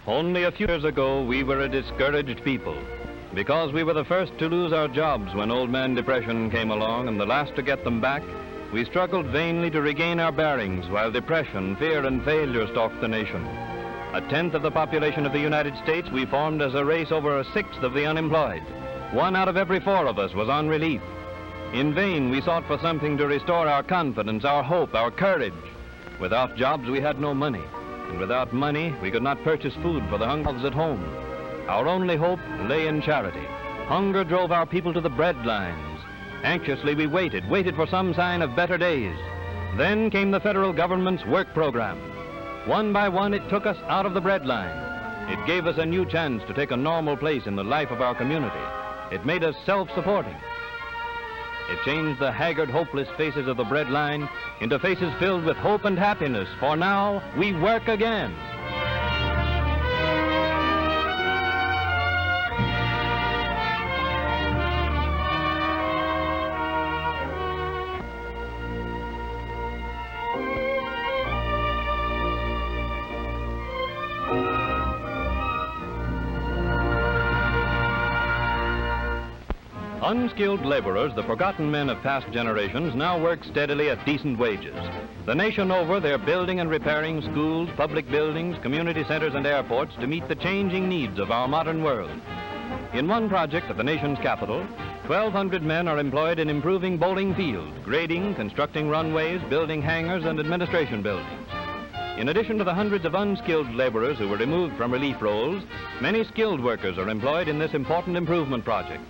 Only a few years ago, we were a discouraged people because we were the first to lose our jobs when Old Man Depression came along and the last to get them back. We struggled vainly to regain our bearings while depression, fear, and failure stalked the nation. A tenth of the population of the United States, we formed as a race over a sixth of the unemployed. 1 out of every 4 of us was on relief. In vain, we sought for something to restore our confidence, our hope, our courage. Without jobs, we had no money. And without money, we could not purchase food for the hungry at home. Our only hope lay in charity. Hunger drove our people to the bread lines. Anxiously, we waited for some sign of better days. Then came the federal government's work program. One by one, it took us out of the bread line. It gave us a new chance to take a normal place in the life of our community. It made us self-supporting. It changed the haggard, hopeless faces of the bread line into faces filled with hope and happiness, for now we work again. Unskilled laborers, the forgotten men of past generations, now work steadily at decent wages. The nation over, they're building and repairing schools, public buildings, community centers, and airports to meet the changing needs of our modern world. In one project at the nation's capital, 1,200 men are employed in improving bowling fields, grading, constructing runways, building hangars, and administration buildings. In addition to the hundreds of unskilled laborers who were removed from relief roles, many skilled workers are employed in this important improvement project.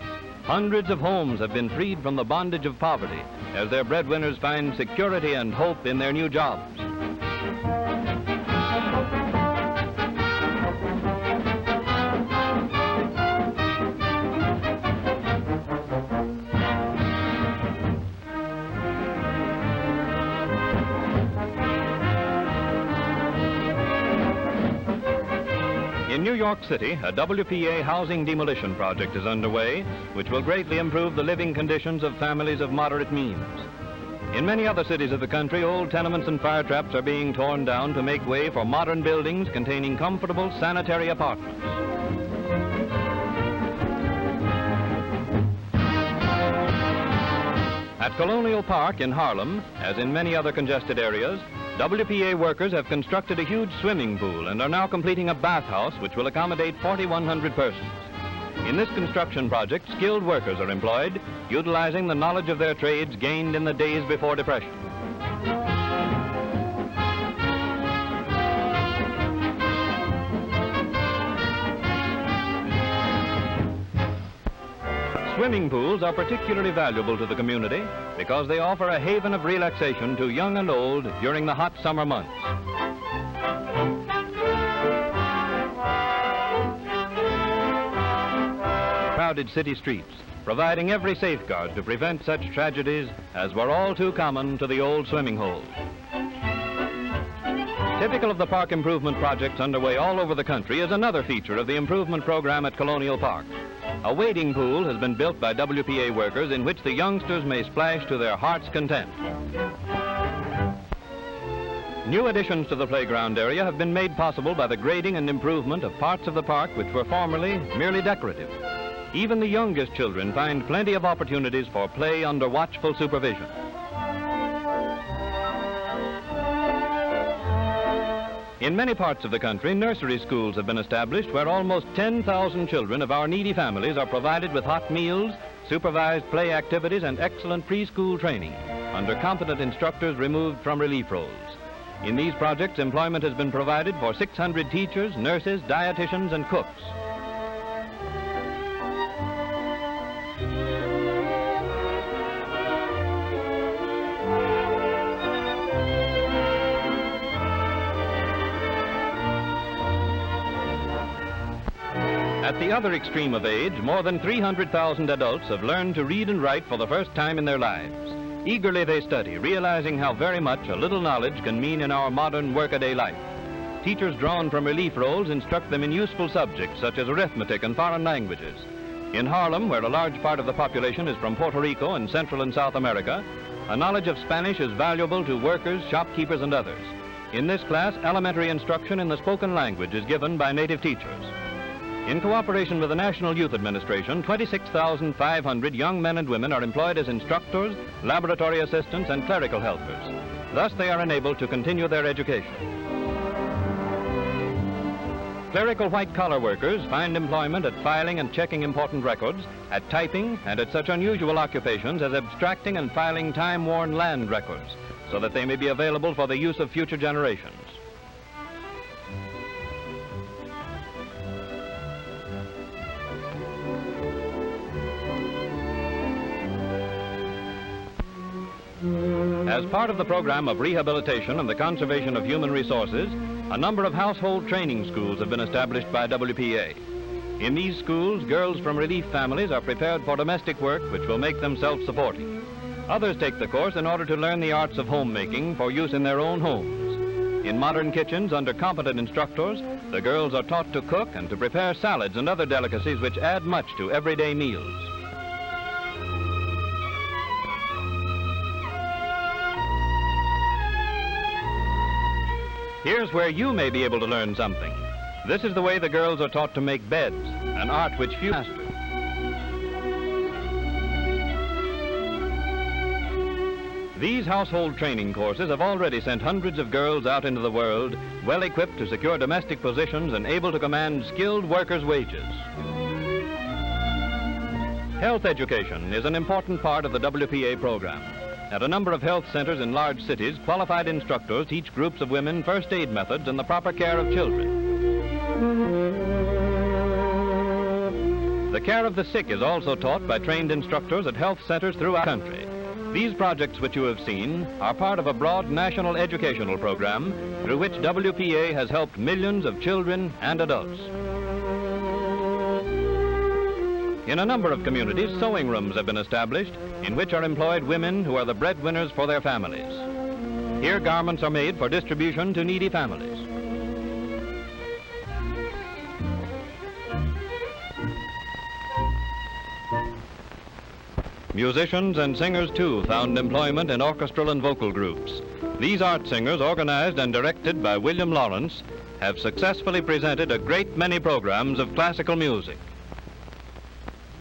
Hundreds of homes have been freed from the bondage of poverty as their breadwinners find security and hope in their new jobs. In New York City, a WPA housing demolition project is underway, which will greatly improve the living conditions of families of moderate means. In many other cities of the country, old tenements and fire traps are being torn down to make way for modern buildings containing comfortable sanitary apartments. At Colonial Park in Harlem, as in many other congested areas, WPA workers have constructed a huge swimming pool and are now completing a bathhouse which will accommodate 4,100 persons. In this construction project, skilled workers are employed, utilizing the knowledge of their trades gained in the days before depression. Swimming pools are particularly valuable to the community because they offer a haven of relaxation to young and old during the hot summer months. Crowded city streets, providing every safeguard to prevent such tragedies as were all too common to the old swimming hole. Typical of the park improvement projects underway all over the country is another feature of the improvement program at Colonial Park. A wading pool has been built by WPA workers in which the youngsters may splash to their heart's content. New additions to the playground area have been made possible by the grading and improvement of parts of the park which were formerly merely decorative. Even the youngest children find plenty of opportunities for play under watchful supervision. In many parts of the country, nursery schools have been established where almost 10,000 children of our needy families are provided with hot meals, supervised play activities, and excellent preschool training under competent instructors removed from relief roles. In these projects, employment has been provided for 600 teachers, nurses, dietitians, and cooks. At the other extreme of age, more than 300,000 adults have learned to read and write for the first time in their lives. Eagerly they study, realizing how very much a little knowledge can mean in our modern workaday life. Teachers drawn from relief roles instruct them in useful subjects such as arithmetic and foreign languages. In Harlem, where a large part of the population is from Puerto Rico and Central and South America, a knowledge of Spanish is valuable to workers, shopkeepers, and others. In this class, elementary instruction in the spoken language is given by native teachers. In cooperation with the National Youth Administration, 26,500 young men and women are employed as instructors, laboratory assistants, and clerical helpers. Thus, they are enabled to continue their education. Clerical white-collar workers find employment at filing and checking important records, at typing, and at such unusual occupations as abstracting and filing time-worn land records, so that they may be available for the use of future generations. As part of the program of rehabilitation and the conservation of human resources, a number of household training schools have been established by WPA. In these schools, girls from relief families are prepared for domestic work which will make them self-supporting. Others take the course in order to learn the arts of homemaking for use in their own homes. In modern kitchens under competent instructors, the girls are taught to cook and to prepare salads and other delicacies which add much to everyday meals. Here's where you may be able to learn something. This is the way the girls are taught to make beds, an art which few master. These household training courses have already sent hundreds of girls out into the world, well equipped to secure domestic positions and able to command skilled workers' wages. Health education is an important part of the WPA program. At a number of health centers in large cities, qualified instructors teach groups of women first aid methods and the proper care of children. The care of the sick is also taught by trained instructors at health centers throughout the country. These projects which you have seen are part of a broad national educational program through which WPA has helped millions of children and adults. In a number of communities, sewing rooms have been established in which are employed women who are the breadwinners for their families. Here, garments are made for distribution to needy families. Musicians and singers, too, found employment in orchestral and vocal groups. These art singers, organized and directed by William Lawrence, have successfully presented a great many programs of classical music.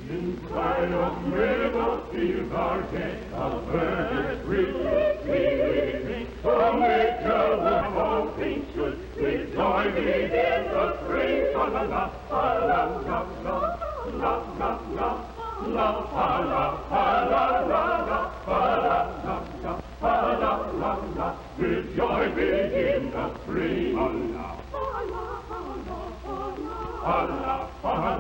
Inside of meadow fields are gay, a bird sweet, from nature would all things should rejoice in the spring. La la la la la la la la la la la, rejoicing in the spring. Allah, Allah,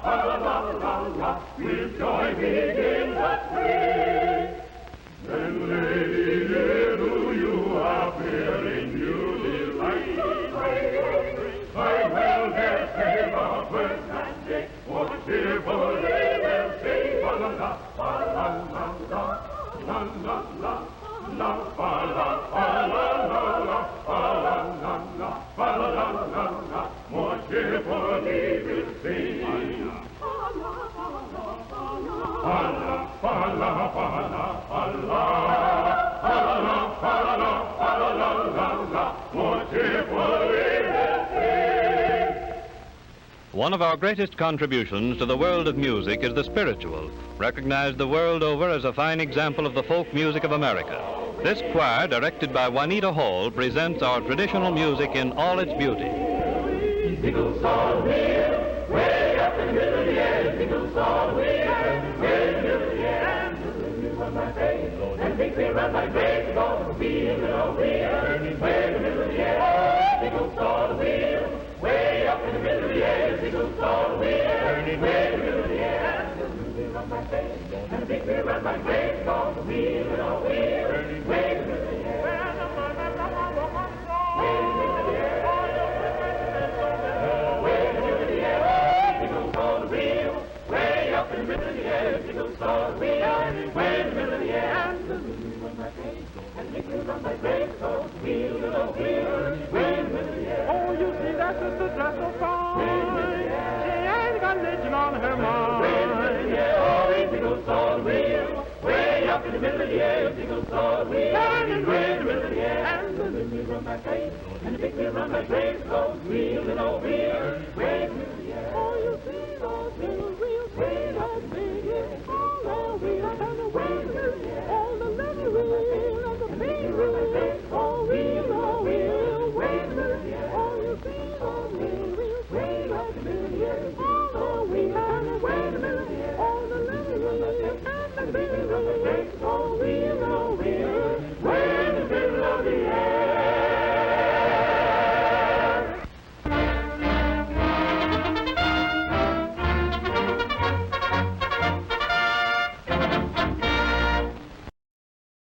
Allah, Allah, rejoicing in the spring. Then, lady, do you appear in new delight? I will their save our birth and day, for cheerfully they'll sing. La la la la la la la la la la, more cheerfully we'll sing. Allah, Allah, Allah, Allah, Allah, more cheerfully we'll sing. One of our greatest contributions to the world of music is the spiritual, recognized the world over as a fine example of the folk music of America. This choir, directed by Juanita Hall, presents our traditional music in all its beauty. Sickles all wheel, way up in the middle of the air. Sickles all wheel, way in the middle of the air. And run my face, and make me run my race. On the wheel, way in the middle of the air. Sickles all wheel, way up in the middle of the air. Sickles all wheel, way in the middle of the air. And run my face, and make me run my race. On the wheel, way in the middle of the air. Oh, you see, that sister dressed so fine. She ain't got religion on her mind. Oh, it goes all real, way up up in the middle of the air, single saw wheel, turning way in the middle of the air. And the little wheel run my train, and the big wheel run my train, goes wheeling over here, way in the middle of the air. Oh, you see those little wheels, way up big, all the way up and away in the middle of the air. All the little wheels.